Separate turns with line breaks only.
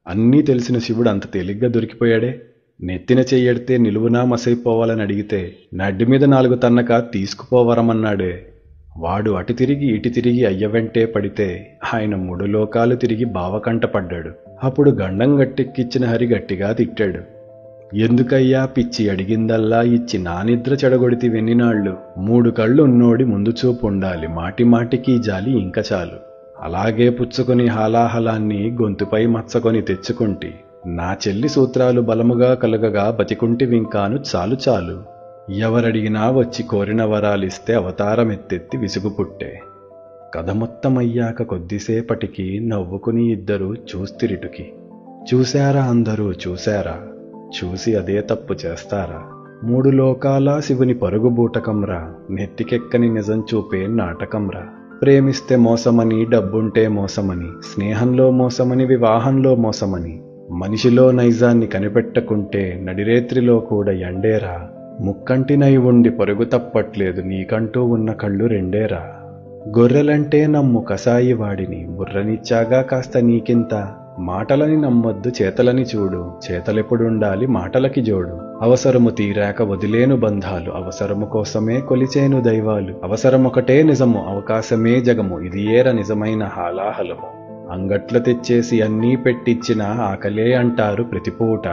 అన్నీ తెలిసిన శివుడు అంత తేలిగ్గా దొరికిపోయాడే. నెత్తిన చెయ్యెడితే నిలువునా మసైపోవాలని అడిగితే నడ్డి మీద 4 తన్నక తీసుకుపోవరమన్నాడే. వాడు అటు తిరిగి ఇటు తిరిగి అయ్య వెంటే పడితే ఆయన 3 లోకాలు తిరిగి బావకంట పడ్డాడు. అప్పుడు గండం గట్టెక్కిచ్చిన హరి గట్టిగా తిట్టాడు. ఎందుకయ్యా పిచ్చి అడిగిందల్లా ఇచ్చి నా నిద్ర చెడగొడితి వెన్నినాళ్ళు. 3 కళ్ళు ఉన్నోడి ముందు చూపు ఉండాలి, మాటి మాటికి జాలి ఇంక చాలు. అలాగే పుచ్చుకొని హాలాహలాన్ని గొంతుపై మచ్చకొని తెచ్చుకుంటి. నా చెల్లి సూత్రాలు బలముగా కలుగగా బతికుంటివింకాను చాలు చాలు. ఎవరడిగినా వచ్చి కోరిన వరాలిస్తే అవతారమెత్తెత్తి విసుగు పుట్టే. కథ మొత్తమయ్యాక కొద్దిసేపటికి నవ్వుకుని ఇద్దరు చూస్తిరిటుకి. చూశారా అందరూ చూశారా, చూసి అదే తప్పు చేస్తారా? 3 లోకాల శివుని పరుగు బూటకంరా, నెత్తికెక్కని నిజం చూపే నాటకంరా. ప్రేమిస్తే మోసమని, డబ్బుంటే మోసమని, స్నేహంలో మోసమని, వివాహంలో మోసమని, మనిషిలో నైజాన్ని కనిపెట్టకుంటే నడిరేత్రిలో కూడా ఎండేరా. ముక్కంటినై ఉండి పరుగు తప్పట్లేదు, నీకంటూ ఉన్న కళ్ళు రెండేరా. గొర్రెలంటే నమ్ము కసాయి వాడిని, బుర్రనిచ్చాగా కాస్త నీకింత. మాటలని నమ్మొద్దు చేతలని చూడు, చేతలెప్పుడుండాలి మాటలకి జోడు. అవసరము తీరాక వదిలేను బంధాలు, అవసరము కోసమే కొలిచేను దైవాలు. అవసరమొకటే నిజము, అవకాశమే జగము, ఇది ఏర నిజమైన హాలాహలము. అంగట్లో తెచ్చేసి అన్నీ పెట్టిచ్చిన ఆకలే అంటారు ప్రతిపూట.